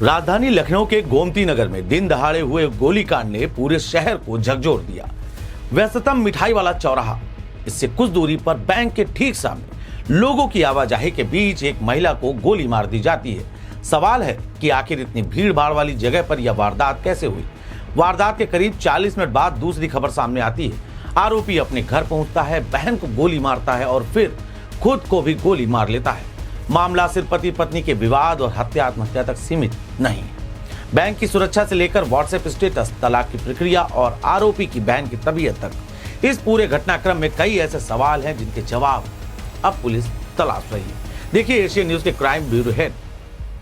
राजधानी लखनऊ के गोमती नगर में दिन दहाड़े हुए गोलीकांड ने पूरे शहर को झकझोर दिया। व्यस्ततम मिठाई वाला चौराहा, इससे कुछ दूरी पर बैंक के ठीक सामने लोगों की आवाजाही के बीच एक महिला को गोली मार दी जाती है। सवाल है कि आखिर इतनी भीड़ भाड़ वाली जगह पर यह वारदात कैसे हुई। वारदात के करीब 40 मिनट बाद दूसरी खबर सामने आती है। आरोपी अपने घर पहुंचता है, बहन को गोली मारता है और फिर खुद को भी गोली मार लेता है। मामला सिर्फ पति पत्नी के विवाद और हत्या आत्महत्या तक सीमित नहीं। बैंक की सुरक्षा से लेकर व्हाट्सएप स्टेटस, तलाक की प्रक्रिया और आरोपी की बहन की तबीयत तक, इस पूरे घटनाक्रम में कई ऐसे सवाल हैं जिनके जवाब अब पुलिस तलाश रही है। देखिए एशियन न्यूज के crime bureau head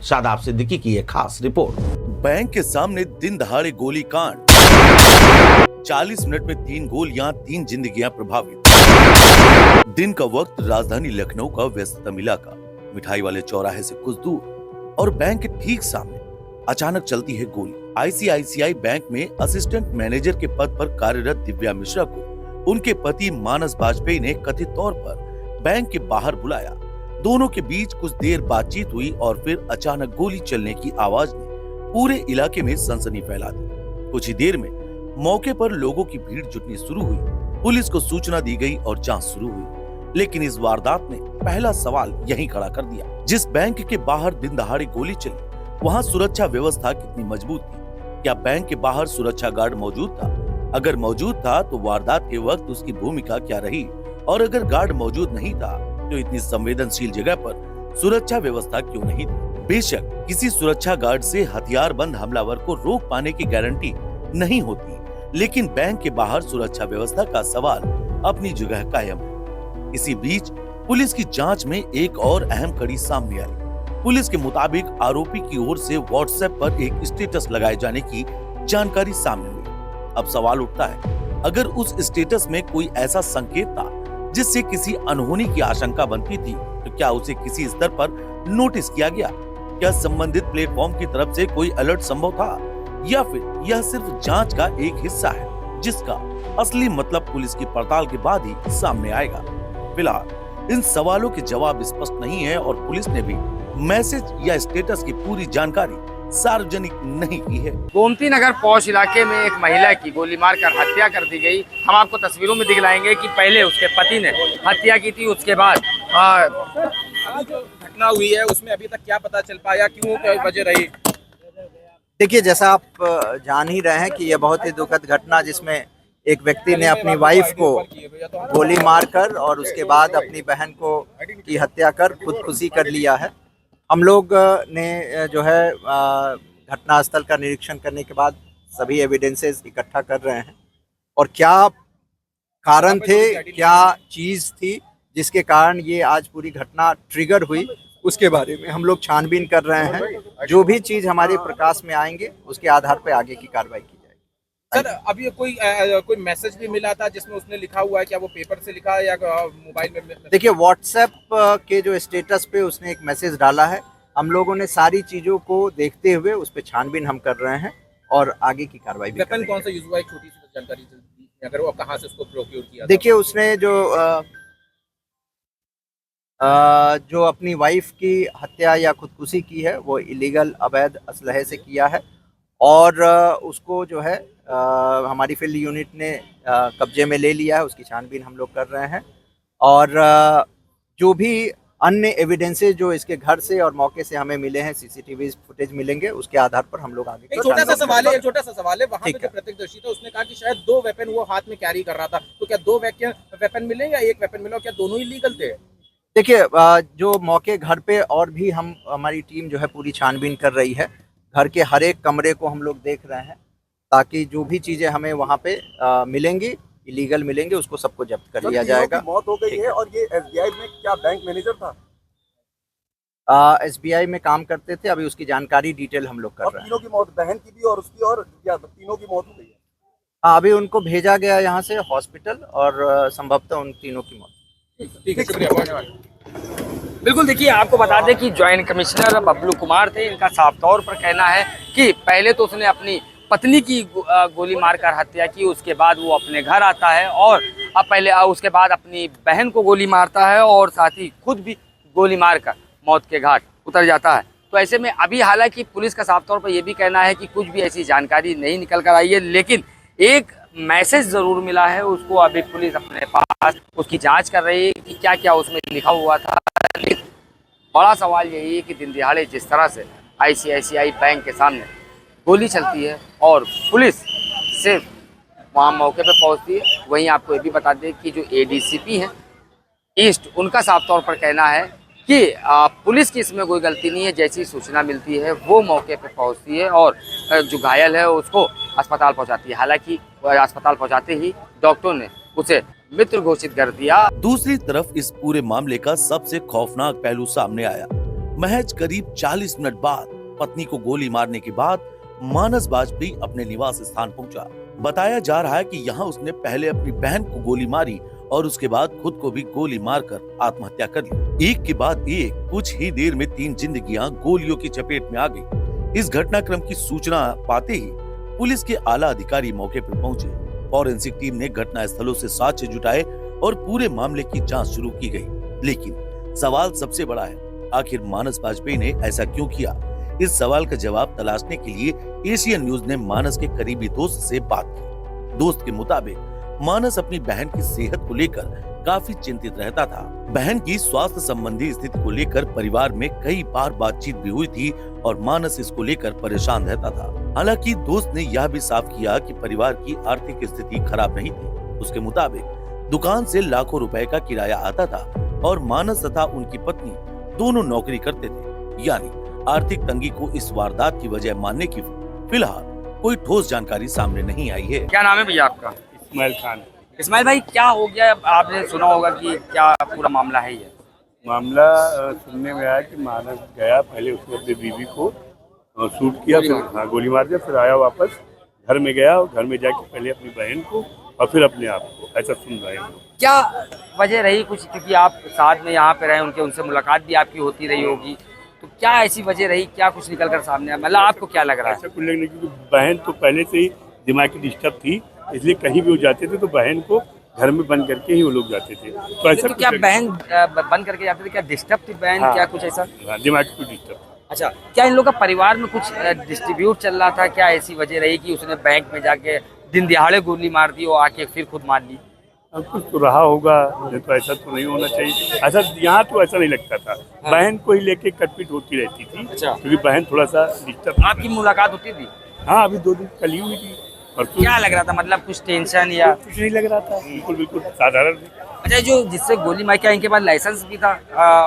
Shadab Siddiqui की एक खास रिपोर्ट। बैंक के सामने दिन दहाड़े गोली कांड, 40 मिनट में 3 गोलियां, 3 जिंदगियां प्रभावित। दिन का वक्त, राजधानी लखनऊ का व्यस्ततम इलाका, मिठाई वाले चौराहे से कुछ दूर और बैंक के ठीक सामने अचानक चलती है गोली। आईसीआईसीआई बैंक में असिस्टेंट मैनेजर के पद पर कार्यरत दिव्या मिश्रा को उनके पति मानस बाजपेयी ने कथित तौर पर बैंक के बाहर बुलाया। दोनों के बीच कुछ देर बातचीत हुई और फिर अचानक गोली चलने की आवाज ने पूरे इलाके में सनसनी फैला दी। कुछ ही देर में मौके पर लोगों की भीड़ जुटनी शुरू हुई। पुलिस को सूचना दी गई और जांच शुरू हुई। लेकिन इस वारदात ने पहला सवाल यहीं खड़ा कर दिया। जिस बैंक के बाहर दिन दहाड़े गोली चली, वहां सुरक्षा व्यवस्था कितनी मजबूत थी? क्या बैंक के बाहर सुरक्षा गार्ड मौजूद था? अगर मौजूद था तो वारदात के वक्त उसकी भूमिका क्या रही? और अगर गार्ड मौजूद नहीं था तो इतनी संवेदनशील जगह पर सुरक्षा व्यवस्था क्यों नहीं थी? बेशक किसी सुरक्षा गार्ड से हथियारबंद हमलावर को रोक पाने की गारंटी नहीं होती, लेकिन बैंक के बाहर सुरक्षा व्यवस्था का सवाल अपनी जगह कायम है। इसी बीच पुलिस की जांच में एक और अहम कड़ी सामने आई। पुलिस के मुताबिक आरोपी की ओर से व्हाट्सएप पर एक स्टेटस लगाए जाने की जानकारी सामने हुई। अब सवाल उठता है, अगर उस स्टेटस में कोई ऐसा संकेत था जिससे किसी अनहोनी की आशंका बनती थी, तो क्या उसे किसी स्तर पर नोटिस किया गया? क्या संबंधित प्लेटफॉर्म की तरफ से कोई अलर्ट संभव था, या फिर यह सिर्फ जांच का एक हिस्सा है जिसका असली मतलब पुलिस की पड़ताल के बाद ही सामने आएगा? फिलहाल इन सवालों के जवाब स्पष्ट नहीं है और पुलिस ने भी मैसेज या स्टेटस की पूरी जानकारी सार्वजनिक नहीं की है। गोमती नगर पौष इलाके में एक महिला की गोली मारकर हत्या कर दी गई। हम आपको तस्वीरों में दिखलाएंगे कि पहले उसके पति ने हत्या की थी, उसके बाद जो घटना हुई है उसमें अभी तक क्या पता चल पाया, क्यों क्या वजह रही? देखिए, जैसा आप जान ही रहे हैं कि यह बहुत ही दुखद घटना, जिसमें एक व्यक्ति ने अपनी वाइफ को गोली मारकर और उसके बाद अपनी बहन को की हत्या कर खुदकुशी कर लिया है। हम लोग ने जो है घटनास्थल का निरीक्षण करने के बाद सभी एविडेंसेस इकट्ठा कर रहे हैं और क्या कारण थे, क्या चीज़ थी जिसके कारण ये आज पूरी घटना ट्रिगर हुई, उसके बारे में हम लोग छानबीन कर रहे हैं। जो भी चीज़ हमारे प्रकाश में आएंगे उसके आधार पर आगे की कार्रवाई की जाएगी। सर, अभी कोई मैसेज भी मिला था जिसमें उसने लिखा हुआ है, क्या वो पेपर से लिखा है या मोबाइल में? देखिए, व्हाट्सएप के जो स्टेटस पे उसने एक मैसेज डाला है। हम लोगों ने सारी चीज़ों को देखते हुए उस पर छानबीन हम कर रहे हैं और आगे की कार्रवाई भी वेपन कौन सा यूज हुआ है, छोटी सी जानकारी अगर वो कहाँ से उसको प्रोक्योर किया? देखिए, उसने जो अपनी वाइफ की हत्या या खुदकुशी की है वो इलीगल अवैध असलहे से किया है और उसको जो है हमारी फील्ड यूनिट ने कब्जे में ले लिया है। उसकी छानबीन हम लोग कर रहे हैं और जो भी अन्य एविडेंसेस जो इसके घर से और मौके से हमें मिले हैं, सीसीटीवी फुटेज मिलेंगे, उसके आधार पर हम लोग आगे। एक छोटा सा सवाल है, वहाँ पे जो प्रत्यक्षदर्शी था उसने कहा कि शायद 2 वेपन वो हाथ में कैरी कर रहा था, तो क्या 2 वेपन मिले या 1 वेपन मिला, क्या दोनों ही लीगल थे? देखिए, जो मौके घर पे और भी हमारी टीम जो है पूरी छानबीन कर रही है। घर के हर एक कमरे को हम लोग देख रहे हैं ताकि जो भी चीज़ें हमें वहाँ पे मिलेंगी, इलीगल मिलेंगे, उसको सबको जब्त कर लिया जाएगा। मौत हो गई है और ये एसबीआई में क्या बैंक मैनेजर था? एसबीआई में काम करते थे। अभी उसकी जानकारी डिटेल हम लोग कर रहे हैं। तीनों की मौत, बहन की भी और उसकी, और तीनों की मौत हो गई है। हाँ, अभी उनको भेजा गया यहाँ से हॉस्पिटल और संभवतः उन तीनों की मौत। ठीक है, शुक्रिया। बिल्कुल, देखिए आपको बता दें कि ज्वाइंट कमिश्नर बबलू कुमार थे। इनका साफ तौर पर कहना है कि पहले तो उसने अपनी पत्नी की गोली मारकर हत्या की, उसके बाद वो अपने घर आता है और उसके बाद अपनी बहन को गोली मारता है और साथ ही खुद भी गोली मारकर मौत के घाट उतर जाता है। तो ऐसे में अभी हालांकि पुलिस का साफ तौर पर यह भी कहना है कि कुछ भी ऐसी जानकारी नहीं निकल कर आई है, लेकिन एक मैसेज ज़रूर मिला है उसको अभी पुलिस अपने पास उसकी जांच कर रही है कि क्या क्या उसमें लिखा हुआ था। लेकिन बड़ा सवाल यही है कि दिन दिहाड़े जिस तरह से ICICI बैंक के सामने गोली चलती है और पुलिस सिर्फ वहाँ मौके पर पहुँचती है, वहीं आपको ये भी बता दें कि जो ADCP हैं ईस्ट, उनका साफ तौर पर कहना है कि पुलिस की इसमें कोई गलती नहीं है। जैसी सूचना मिलती है वो मौके पर पहुंचती है और जो घायल है उसको अस्पताल पहुंचाती है। हालांकि अस्पताल पहुंचाते ही डॉक्टरों ने उसे मृत घोषित कर दिया। दूसरी तरफ इस पूरे मामले का सबसे खौफनाक पहलू सामने आया। महज करीब 40 मिनट बाद पत्नी को गोली मारने के बाद मानस बाजपेयी अपने निवास स्थान पहुंचा। बताया जा रहा है कि यहाँ उसने पहले अपनी बहन को गोली मारी और उसके बाद खुद को भी गोली मारकर आत्महत्या कर ली। एक के बाद एक कुछ ही देर में 3 जिंदगियां गोलियों की चपेट में आ गई। इस घटनाक्रम की सूचना पाते ही पुलिस के आला अधिकारी मौके पर पहुंचे। फॉरेंसिक टीम ने घटना स्थलों से साक्ष्य जुटाए और पूरे मामले की जांच शुरू की गई। लेकिन सवाल सबसे बड़ा है, आखिर मानस बाजपेयी ने ऐसा क्यों किया? इस सवाल का जवाब तलाशने के लिए एशियन न्यूज ने मानस के करीबी दोस्त से बात की। दोस्त के मुताबिक मानस अपनी बहन की सेहत को लेकर काफी चिंतित रहता था। बहन की स्वास्थ्य संबंधी स्थिति को लेकर परिवार में कई बार बातचीत भी हुई थी और मानस इसको लेकर परेशान रहता था। हालांकि दोस्त ने यह भी साफ किया कि परिवार की आर्थिक स्थिति खराब नहीं थी। उसके मुताबिक दुकान से लाखों रुपए का किराया आता था और मानस तथा उनकी पत्नी दोनों नौकरी करते थे। यानी आर्थिक तंगी को इस वारदात की वजह मानने की फिलहाल कोई ठोस जानकारी सामने नहीं आई है। क्या नाम है भैया आपका? इस्माइल खान। इस्माइल भाई, क्या हो गया? आपने सुना होगा कि क्या पूरा मामला है ये? मामला सुनने में आया कि मानस गया, पहले उसने अपनी बीवी को शूट किया, फिर गोली मार दिया, फिर आया वापस घर में गया और घर में जाके पहले अपनी बहन को और फिर अपने आप को, ऐसा सुन रहे हैं। क्या वजह रही कुछ? क्योंकि आप साथ में यहाँ पे रहे, उनसे मुलाकात भी आपकी होती रही होगी, तो क्या ऐसी वजह रही? क्या कुछ निकल कर सामने आया? मतलब आपको क्या लग रहा है? ऐसा कुछ लगने, क्योंकि बहन तो पहले से ही दिमागी डिस्टर्ब थी, इसलिए कहीं भी वो जाते थे तो बहन को घर में बंद करके ही वो लोग जाते थे। तो ऐसा तो क्या बहन बंद करके जाते थे? क्या डिस्टर्ब थी बहन? हाँ, क्या कुछ ऐसा? दिमागी कुछ डिस्टर्ब। अच्छा, क्या इन लोगों का परिवार में कुछ डिस्ट्रीब्यूट चल रहा था? क्या ऐसी वजह रही कि उसने बैंक में जाके दिन दिहाड़े गोली मार दी और आके फिर खुद मार ली? अब कुछ तो रहा होगा, नहीं तो ऐसा तो नहीं होना चाहिए। ऐसा यहाँ तो ऐसा नहीं लगता था। हाँ। बहन को ही लेके कटपीट होती रहती थी। अच्छा। क्योंकि बहन थोड़ा सा डिस्टर्ब। आपकी मुलाकात होती थी? हाँ, अभी 2 दिन कल ही हुई थी। क्या लग रहा था? मतलब कुछ टेंशन या कुछ नहीं लग रहा था, बिल्कुल बिल्कुल साधारण। अच्छा, जो जिससे गोली मारी, क्या इनके पास लाइसेंस भी था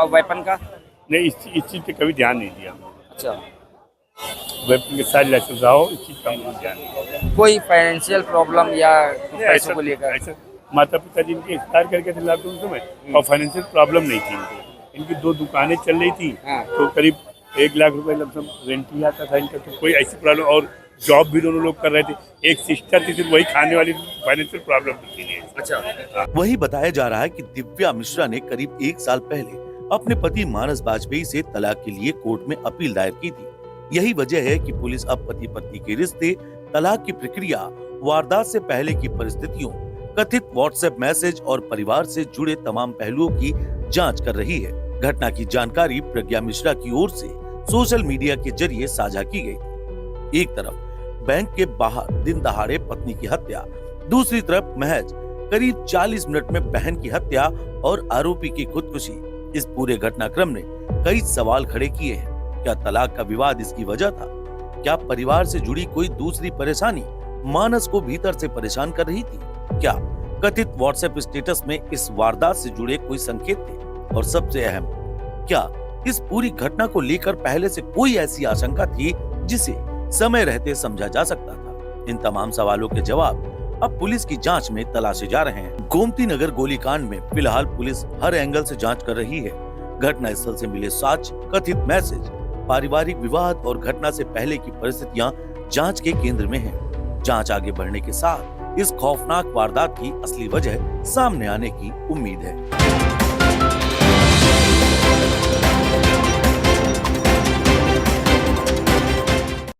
वेपन का? नहीं, इस चीज़ पे कभी ध्यान नहीं दिया। अच्छा, वेपन के साथ लाइसेंस रहा हो, इस चीज़ का हमने ध्यान नहीं दिया। कोई फाइनेंशियल प्रॉब्लम या पैसों को लेकर? ऐसा माता पिता जी इनके एक्सपायर करके थे लॉकडाउन समय, और फाइनेंशियल प्रॉब्लम नहीं थी इनको। इनकी 2 दुकानें चल रही थी, हाँ। तो करीब 1 लाख रुपए लमसम रेंट ही आता था इनका। तो कोई ऐसी प्रॉब्लम, और जॉब भी दोनों लोग कर रहे थे। एक सिस्टर थी, सिर्फ वही खाने वाली, फाइनेंशियल प्रॉब्लम थी नहीं। अच्छा, वही बताया जा रहा है कि दिव्या मिश्रा ने करीब 1 साल पहले अपने पति मानस बाजपेयी से तलाक के लिए कोर्ट में अपील दायर की थी। यही वजह है कि पुलिस अब पति पत्नी के रिश्ते, तलाक की प्रक्रिया, वारदात से पहले की परिस्थितियों, कथित व्हाट्सएप मैसेज और परिवार से जुड़े तमाम पहलुओं की जांच कर रही है। घटना की जानकारी प्रज्ञा मिश्रा की ओर से सोशल मीडिया के जरिए साझा की गई। एक तरफ बैंक के बाहर दिन दहाड़े पत्नी की हत्या, दूसरी तरफ महज करीब 40 मिनट में बहन की हत्या और आरोपी की खुदकुशी। इस पूरे घटनाक्रम ने कई सवाल खड़े किए हैं। क्या तलाक का विवाद इसकी वजह था? क्या परिवार से जुड़ी कोई दूसरी परेशानी मानस को भीतर से परेशान कर रही थी? क्या कथित व्हाट्सएप स्टेटस में इस वारदात से जुड़े कोई संकेत थे? और सबसे अहम, क्या इस पूरी घटना को लेकर पहले से कोई ऐसी आशंका थी जिसे समय रहते समझा जा सकता था? इन तमाम सवालों के जवाब अब पुलिस की जांच में तलाशे जा रहे हैं। गोमती नगर गोलीकांड में फिलहाल पुलिस हर एंगल से जांच कर रही है। घटना स्थल से मिले साक्ष्य, कथित मैसेज, पारिवारिक विवाद और घटना से पहले की परिस्थितियां जांच के केंद्र में हैं। जांच आगे बढ़ने के साथ इस खौफनाक वारदात की असली वजह सामने आने की उम्मीद है।